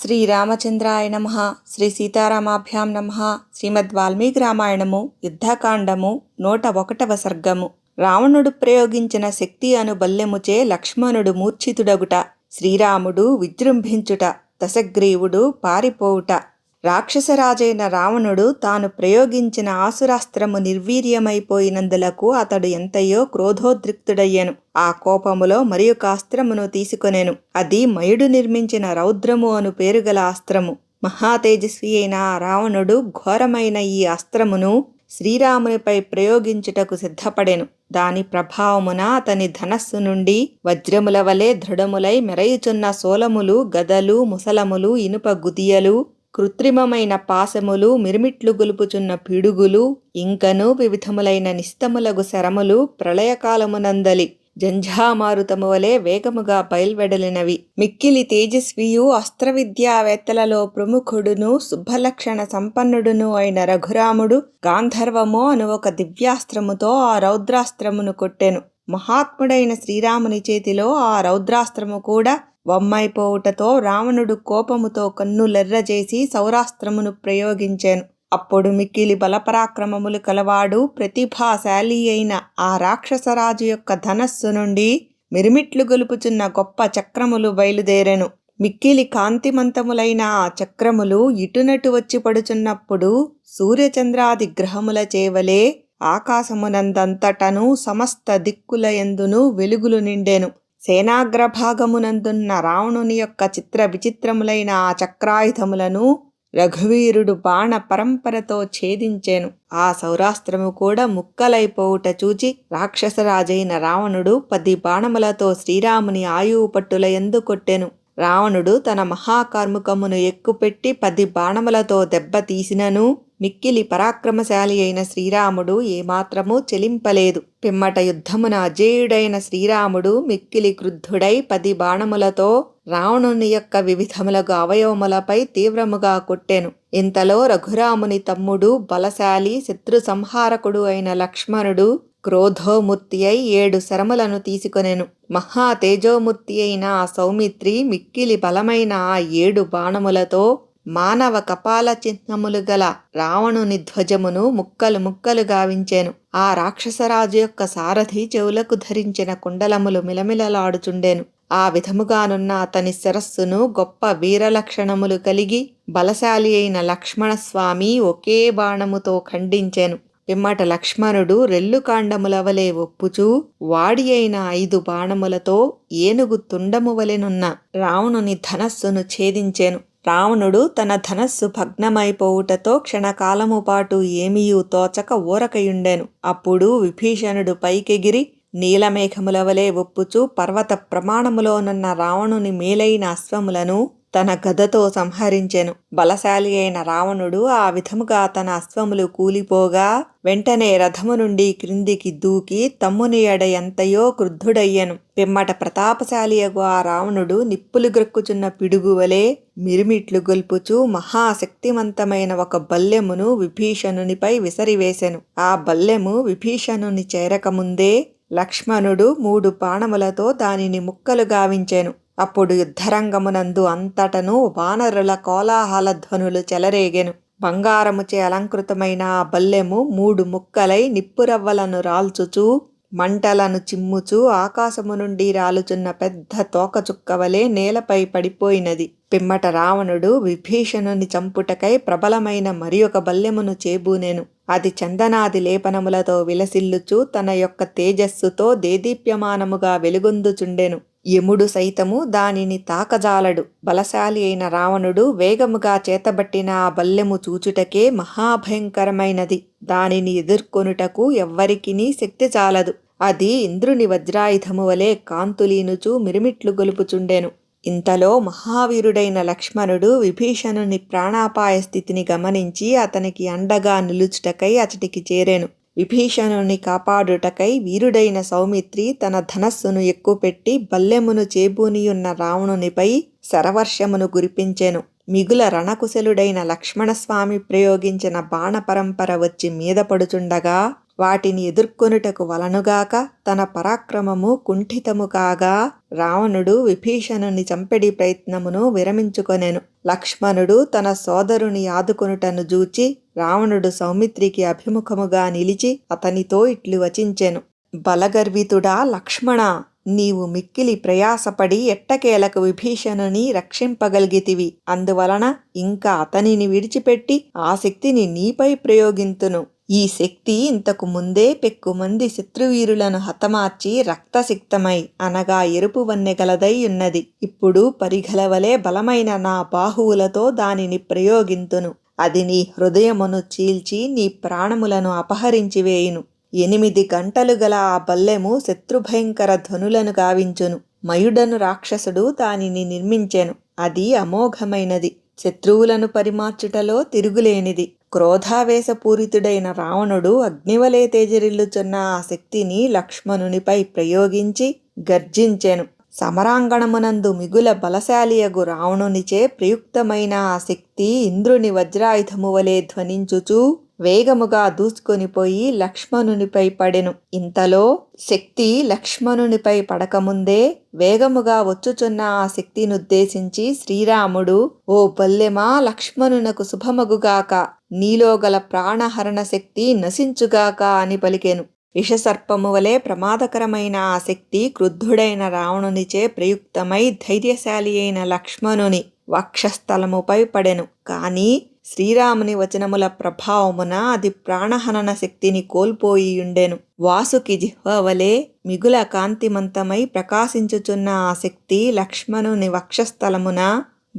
శ్రీరామచంద్రాయ నమః. శ్రీ సీతారామాభ్యాం నమః. శ్రీమద్ వాల్మీకి రామాయణము యుద్ధకాండము 101వ సర్గము. రావణుడు ప్రయోగించిన శక్తి అను బల్లెముచే లక్ష్మణుడు మూర్ఛితుడగుట, శ్రీరాముడు విజృంభించుట, దశగ్రీవుడు పారిపోవుట. రాక్షసరాజైన రావణుడు తాను ప్రయోగించిన ఆసురాస్త్రము నిర్వీర్యమైపోయినందులకు అతడు ఎంతయో క్రోధోద్రిక్తుడయ్యెను. ఆ కోపములో మరి ఒక అస్త్రమును తీసుకొనెను. అది మయుడు నిర్మించిన రౌద్రము అను పేరుగల అస్త్రము. మహాతేజస్వి అయిన రావణుడు ఘోరమైన ఈ అస్త్రమును శ్రీరామునిపై ప్రయోగించుటకు సిద్ధపడెను. దాని ప్రభావమున అతని ధనస్సు నుండి వజ్రముల వలె దృఢములై మెరయుచున్న సోలములు, గదలు, ముసలములు, ఇనుప గుదియలు, కృత్రిమమైన పాశములు, మిరుమిట్లు గొలుపుచున్న పిడుగులు, ఇంకను వివిధములైన నిస్తములగు శరములు ప్రళయకాలమునందలి జంఝామారుతము వలె వేగముగా బయల్వెడలినవి. మిక్కిలి తేజస్వియు అస్త్రవిద్యావేత్తలలో ప్రముఖుడును శుభలక్షణ సంపన్నుడును అయిన రఘురాముడు గాంధర్వము అను ఒక దివ్యాస్త్రముతో ఆ రౌద్రాస్త్రమును కొట్టెను. మహాత్ముడైన శ్రీరాముని చేతిలో ఆ రౌద్రాస్త్రము కూడా వమ్మైపోవుటతో రావణుడు కోపముతో కన్నులెర్రజేసి సౌరాస్త్రమును ప్రయోగించెను. అప్పుడు మిక్కిలి బలపరాక్రమములు కలవాడు ప్రతిభాశాలి అయిన ఆ రాక్షసరాజు యొక్క ధనస్సు నుండి మిరుమిట్లు గొలుపుచున్న గొప్ప చక్రములు బయలుదేరెను. మిక్కిలి కాంతిమంతములైన ఆ చక్రములు ఇటునటు వచ్చి పడుచున్నప్పుడు సూర్యచంద్రాది గ్రహముల చేవలే ఆకాశమునందంతటను సమస్త దిక్కుల యందును వెలుగులు నిండెను. సేనాగ్రభాగమునందున్న రావణుని యొక్క చిత్ర విచిత్రములైన ఆ చక్రాయుధములను రఘువీరుడు బాణ పరంపరతో ఛేదించెను. ఆ సౌరాస్త్రము కూడా ముక్కలైపోవుట చూచి రాక్షసరాజైన రావణుడు 10 బాణములతో శ్రీరాముని ఆయువు పట్టుల యందు కొట్టెను. రావణుడు తన మహాకార్ముకమును ఎక్కుపెట్టి 10 బాణములతో దెబ్బ తీసినను మిక్కిలి పరాక్రమశాలి అయిన శ్రీరాముడు ఏమాత్రమూ చెలింపలేదు. పిమ్మట యుద్ధమున అజేయుడైన శ్రీరాముడు మిక్కిలి క్రుద్ధుడై 10 బాణములతో రావణుని యొక్క వివిధములగు అవయవములపై తీవ్రముగా కొట్టెను. ఇంతలో రఘురాముని తమ్ముడు బలశాలి శత్రు సంహారకుడు అయిన లక్ష్మణుడు క్రోధోమూర్తి అయి 7 శరములను తీసుకొనెను. మహా తేజోమూర్తి అయిన ఆ సౌమిత్రి మిక్కిలి బలమైన ఆ 7 బాణములతో మానవ కపాల చిహ్నములు గల రావణుని ధ్వజమును ముక్కలు ముక్కలు గావించెను. ఆ రాక్షసరాజు యొక్క సారథి చెవులకు ధరించిన కుండలములు మిలమిలలాడుచుండెను. ఆ విధముగానున్న అతని శిరస్సును గొప్ప వీరలక్షణములు కలిగి బలశాలి అయిన లక్ష్మణస్వామి ఒకే బాణముతో ఖండించెను. పిమ్మట లక్ష్మణుడు రెల్లుకాండముల వలె ఒప్పుచూ వాడి అయిన 5 బాణములతో ఏనుగు తుండము వలెనున్న రావణుని ధనస్సును ఛేదించెను. రావణుడు తన ధనస్సు భగ్నమైపోవుటతో క్షణకాలము పాటు ఏమీయూ తోచక ఊరకయుండెను. అప్పుడు విభీషణుడు పైకెగిరి నీలమేఘముల వలె ఒప్పుచూ పర్వత ప్రమాణములోనున్న రావణుని మేలైన అశ్వములను తన గదతో సంహరించెను. బలశాలి అయిన రావణుడు ఆ విధముగా తన అశ్వములు కూలిపోగా వెంటనే రథము నుండి క్రిందికి దూకి తమ్ముని ఎడ ఎంతయో క్రుద్ధుడయ్యెను. పిమ్మట ప్రతాపశాలియగు ఆ రావణుడు నిప్పులు గ్రక్కుచున్న పిడుగువలే మిరుమిట్లు గొల్పుచూ మహాశక్తివంతమైన ఒక బల్లెమును విభీషణునిపై విసరివేశెను. ఆ బల్లెము విభీషణుని చేరకముందే లక్ష్మణుడు 3 బాణములతో దానిని ముక్కలు గావించెను. అప్పుడు యుద్ధరంగమునందు అంతటను వానరుల కోలాహల ధ్వనులు చెలరేగెను. బంగారముచే అలంకృతమైన ఆ బల్లెము 3 ముక్కలై నిప్పురవ్వలను రాల్చుచూ మంటలను చిమ్ముచూ ఆకాశము నుండి రాలుచున్న పెద్ద తోకచుక్కవలే నేలపై పడిపోయినది. పిమ్మట రావణుడు విభీషణుని చంపుటకై ప్రబలమైన మరి ఒక బల్లెమును చేబూనెను. అది చందనాది లేపనములతో విలసిల్లుచూ తన యొక్క తేజస్సుతో దేదీప్యమానముగా వెలుగొందుచుండెను. యముడు సైతము దానిని తాకజాలడు. బలశాలి అయిన రావణుడు వేగముగా చేతబట్టిన ఆ బల్లెము చూచుటకే మహాభయంకరమైనది. దానిని ఎదుర్కొనుటకు ఎవ్వరికినీ శక్తి చాలదు. అది ఇంద్రుని వజ్రాయుధము వలె కాంతులీనుచూ మిరుమిట్లు గొలుపుచుండెను. ఇంతలో మహావీరుడైన లక్ష్మణుడు విభీషణుని ప్రాణాపాయ స్థితిని గమనించి అతనికి అండగా నిలుచుటకై అతడికి చేరెను. విభీషణుని కాపాడుటకై వీరుడైన సౌమిత్రి తన ధనస్సును ఎక్కుపెట్టి బల్లెమును చేబూనియున్న రావణునిపై శరవర్షమును కురిపించెను. మిగుల రణకుశలుడైన లక్ష్మణస్వామి ప్రయోగించిన బాణ పరంపర వచ్చి మీద పడుచుండగా వాటిని ఎదుర్కొనుటకు వలనుగాక తన పరాక్రమము కుంఠితము కాగా రావణుడు విభీషణుని చంపెడి ప్రయత్నమును విరమించుకొనెను. లక్ష్మణుడు తన సోదరుని ఆదుకొనుటను జూచి రావణుడు సౌమిత్రికి అభిముఖముగా నిలిచి అతనితో ఇట్లు వచించెను. బలగర్వితుడా లక్ష్మణా, నీవు మిక్కిలి ప్రయాసపడి ఎట్టకేలకు విభీషణుని రక్షింపగలిగితివి. అందువలన ఇంకా అతనిని విడిచిపెట్టి ఆ శక్తిని నీపై ప్రయోగింతును. ఈ శక్తి ఇంతకు ముందే పెక్కుమంది శత్రువీరులను హతమార్చి రక్తసిక్తమై అనగా ఎరుపు వన్నెగలదై ఉన్నది. ఇప్పుడు పరిఘలవలే బలమైన నా బాహువులతో దానిని ప్రయోగింతును. అది నీ హృదయమును చీల్చి నీ ప్రాణములను అపహరించివేయును. 8 గంటలు గల ఆ బల్లెము శత్రుభయంకర ధ్వనులను గావించును. మయుడను రాక్షసుడు దానిని నిర్మించెను. అది అమోఘమైనది, శత్రువులను పరిమార్చుటలో తిరుగులేనిది. క్రోధావేశపూరితుడైన రావణుడు అగ్నివలే తేజరిల్లుచున్న ఆ శక్తిని లక్ష్మణునిపై ప్రయోగించి గర్జించెను. సమరాంగణమునందు మిగుల బలశాలియగు రావణునిచే ప్రయుక్తమైన ఆ శక్తి ఇంద్రుని వజ్రాయుధము వలె ధ్వనించుచూ వేగముగా దూసుకొనిపోయి లక్ష్మణునిపై పడెను. ఇంతలో శక్తి లక్ష్మణునిపై పడకముందే వేగముగా వచ్చుచున్న ఆ శక్తినుద్దేశించి శ్రీరాముడు, ఓ బల్లెమా, లక్ష్మణునకు శుభమగుగాక, నీలో గల ప్రాణహరణ శక్తి నశించుగాక అని పలికెను. విషసర్పము వలె ప్రమాదకరమైన ఆ శక్తి క్రుద్ధుడైన రావణునిచే ప్రయుక్తమై ధైర్యశాలి అయిన లక్ష్మణుని వక్షస్థలముపై పడెను. కాని శ్రీరాముని వచనముల ప్రభావమున అది ప్రాణహనన శక్తిని కోల్పోయియుండెను. వాసుకి జిహ్వవలే మిగుల కాంతిమంతమై ప్రకాశించుచున్న ఆ శక్తి లక్ష్మణుని వక్షస్థలమున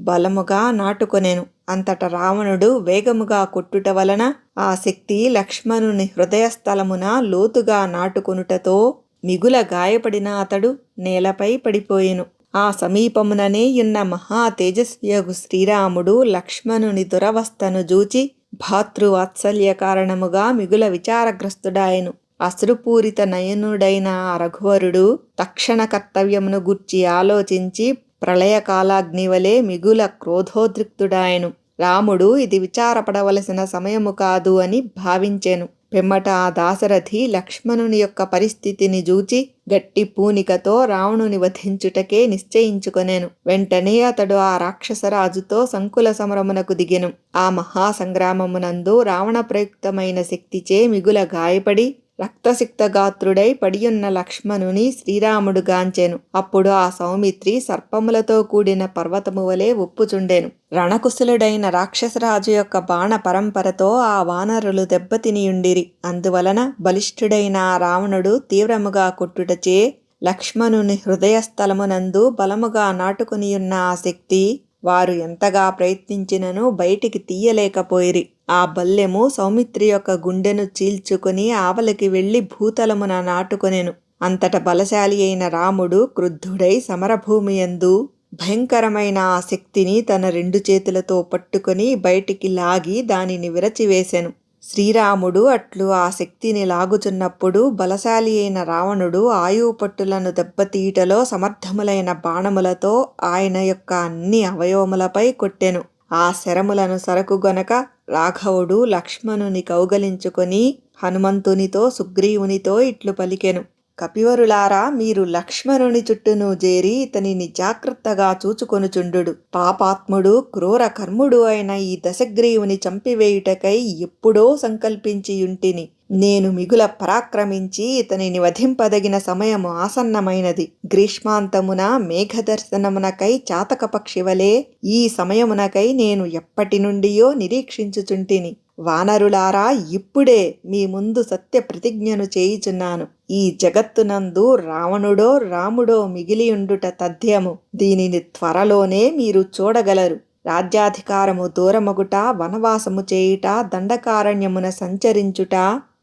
బలముగా నాటుకొనెను. అంతట రావణుడు వేగముగా కొట్టుట వలన ఆ శక్తి లక్ష్మణుని హృదయస్థలమున లోతుగా నాటుకొనుటతో మిగుల గాయపడిన అతడు నేలపై పడిపోయెను. ఆ సమీపముననే యున్న మహా తేజస్వియగు శ్రీరాముడు లక్ష్మణుని దురవస్థను జూచి భాతృవాత్సల్య కారణముగా మిగుల విచారగ్రస్తుడాయెను. అశ్రుపూరిత నయనుడైన ఆ రఘువరుడు తక్షణ కర్తవ్యమును గూర్చి ఆలోచించి ప్రళయకాలాగ్నివలే మిగుల క్రోధోద్రిక్తుడాయెను. రాముడు ఇది విచారపడవలసిన సమయము కాదు అని భావించెను. పిమ్మట ఆ దాశరథి లక్ష్మణుని యొక్క పరిస్థితిని జూచి గట్టి పూనికతో రావణుని వధించుటకే నిశ్చయించుకొనెను. వెంటనే అతడు ఆ రాక్షసరాజుతో సంకుల సమరమునకు దిగెను. ఆ మహాసంగ్రామమునందు రావణ ప్రయుక్తమైన శక్తిచే మిగుల గాయపడి రక్తసిక్తగాత్రుడై పడియున్న లక్ష్మణుని శ్రీరాముడు గాంచెను. అప్పుడు ఆ సౌమిత్రి సర్పములతో కూడిన పర్వతము వలె ఒప్పుచుండెను. రణకుశలుడైన రాక్షసరాజు యొక్క బాణ పరంపరతో ఆ వానరులు దెబ్బతినియుండిరి. అందువలన బలిష్ఠుడైన ఆ రావణుడు తీవ్రముగా కొట్టుటచే లక్ష్మణుని హృదయస్థలమునందు బలముగా నాటుకునియున్న ఆ శక్తి వారు ఎంతగా ప్రయత్నించినను బయటికి తీయలేకపోయిరి. ఆ బల్లెము సౌమిత్రి యొక్క గుండెను చీల్చుకుని ఆవలికి వెళ్లి భూతలమున నాటుకొనెను. అంతట బలశాలి అయిన రాముడు క్రుద్ధుడై సమరభూమియందు భయంకరమైన ఆ శక్తిని తన 2 చేతులతో పట్టుకొని బయటికి లాగి దానిని విరచివేశెను. శ్రీరాముడు అట్లు ఆ శక్తిని లాగుచున్నప్పుడు బలశాలి అయిన రావణుడు ఆయువు పట్టులను దెబ్బతీయటలో సమర్థములైన బాణములతో ఆయన యొక్క అన్ని అవయవములపై కొట్టెను. ఆ శరములను సరకుగొనక రాఘవుడు లక్ష్మణుని కౌగలించుకొని హనుమంతునితో సుగ్రీవునితో ఇట్లు పలికెను. కపివరులారా, మీరు లక్ష్మణుని చుట్టూను చేరి ఇతనిని జాగ్రత్తగా చూచుకొనుచుండు. పాపాత్ముడు క్రూర కర్ముడు అయిన ఈ దశగ్రీవుని చంపివేయుటకై ఎప్పుడో సంకల్పించియుంటిని. నేను మిగుల పరాక్రమించి ఇతనిని వధింపదగిన సమయము ఆసన్నమైనది. గ్రీష్మాంతమున మేఘదర్శనమునకై చాతక పక్షివలే ఈ సమయమునకై నేను ఎప్పటి నుండియో నిరీక్షించుచుంటిని. వానరులారా, ఇప్పుడే మీ ముందు సత్య ప్రతిజ్ఞను చేయుచున్నాను. ఈ జగత్తునందు రావణుడో రాముడో మిగిలియుండుట తథ్యము. దీనిని త్వరలోనే మీరు చూడగలరు. రాజ్యాధికారము దూరమగుట, వనవాసము చేయుట, దండకారణ్యమున సంచరించుట,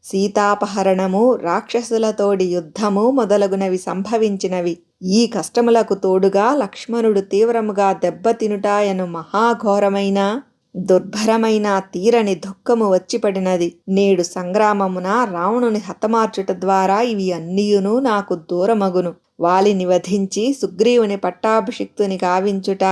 సీతాపహరణము, రాక్షసులతోడి యుద్ధము మొదలగునవి సంభవించినవి. ఈ కష్టములకు తోడుగా లక్ష్మణుడు తీవ్రముగా దెబ్బతినుటాయను మహాఘోరమైన దుర్భరమైన తీరని దుఃఖము వచ్చిపడినది. నేడు సంగ్రామమున రావణుని హతమార్చుట ద్వారా ఇవి అన్నియును నాకు దూరమగును. వాలిని వధించి సుగ్రీవుని పట్టాభిషిక్తుని గావించుట,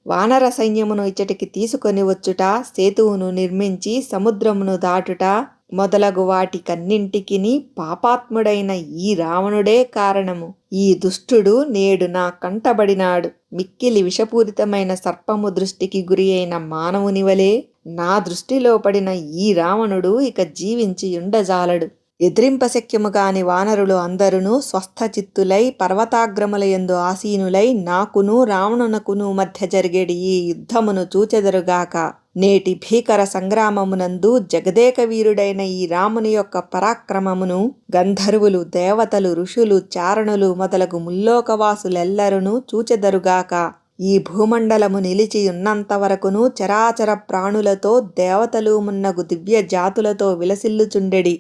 వానర సైన్యమును ఇచ్చటికి తీసుకొని వచ్చుట, సేతువును నిర్మించి సముద్రమును దాటుట, మొదలగు వాటికన్నింటికిని పాపాత్ముడైన ఈ రావణుడే కారణము. ఈ దుష్టుడు నేడు నా కంటబడినాడు. మిక్కిలి విషపూరితమైన సర్పము దృష్టికి గురి అయిన మానవుని వలె నా దృష్టిలో పడిన ఈ రావణుడు ఇక జీవించి ఉండజాలడు. ఎదిరింపశక్యముగాని వానరులు అందరును స్వస్థచిత్తులై పర్వతాగ్రములయందు ఆసీనులై నాకును రావణునకును మధ్య జరిగేడి ఈ యుద్ధమును చూచెదరుగాక. నేటి భీకర సంగ్రామమునందు జగదేక వీరుడైన ఈ రాముని యొక్క పరాక్రమమును గంధర్వులు, దేవతలు, ఋషులు, చారణులు మొదలగు ముల్లోకవాసులెల్లరును చూచెదరుగాక. ఈ భూమండలము నిలిచి ఉన్నంతవరకును చరాచర ప్రాణులతో దేవతలు మున్నగు దివ్య జాతులతో విలసిల్లుచుండెడి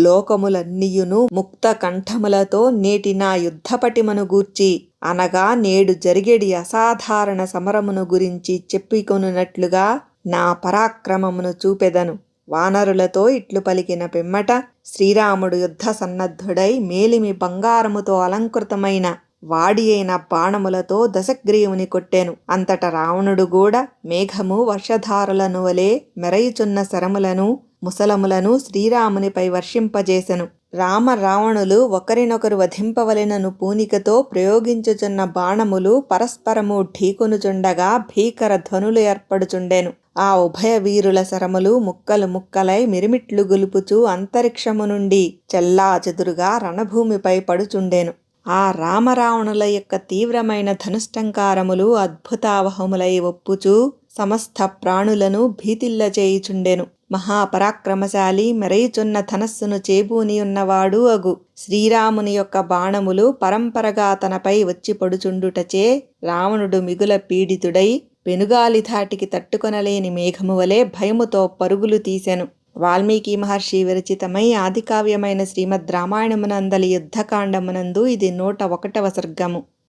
లోకములన్నియును ముక్త కంఠములతో నేటి నా యుద్ధపటిమను గూర్చి అనగా నేడు జరిగేడి అసాధారణ సమరమును గురించి చెప్పికొనున్నట్లుగా నా పరాక్రమమును చూపెదను. వానరులతో ఇట్లు పలికిన పిమ్మట శ్రీరాముడు యుద్ధ సన్నద్ధుడై మేలిమి బంగారముతో అలంకృతమైన వాడి అయిన బాణములతో దశగ్రీవుని కొట్టెను. అంతట రావణుడు కూడా మేఘము వర్షధారలను వలె మెరయుచున్న శరములను ముసలములను శ్రీరామునిపై వర్షింపజేసెను. రామ రావణులు ఒకరినొకరు వధింపవలెనను పూనికతో ప్రయోగించుచున్న బాణములు పరస్పరము ఢీకొనుచుండగా భీకర ధ్వనులు ఏర్పడుచుండెను. ఆ ఉభయ వీరుల శరములు ముక్కలు ముక్కలై మిరిమిట్లు గులుపుచూ అంతరిక్షము నుండి చెల్లాచెదురుగా రణభూమిపై పడుచుండెను. ఆ రామరావణుల యొక్క తీవ్రమైన ధనుష్టంకారములు అద్భుతావహములై ఒప్పుచూ సమస్త ప్రాణులను భీతిల్లచేయుచుండెను. మహాపరాక్రమశాలి మెరయుచున్న ధనస్సును చేబూనియున్నవాడు అగు శ్రీరాముని యొక్క బాణములు పరంపరగా తనపై వచ్చి పడుచుండుటచే రావణుడు మిగుల పీడితుడై పెనుగాలి ధాటికి తట్టుకొనలేని మేఘము వలె భయముతో పరుగులు తీసెను. వాల్మీకి మహర్షి విరచితమై ఆదికావ్యమైన శ్రీమద్ రామాయణమునందలి యుద్ధకాండమునందు ఇది 101వ సర్గము.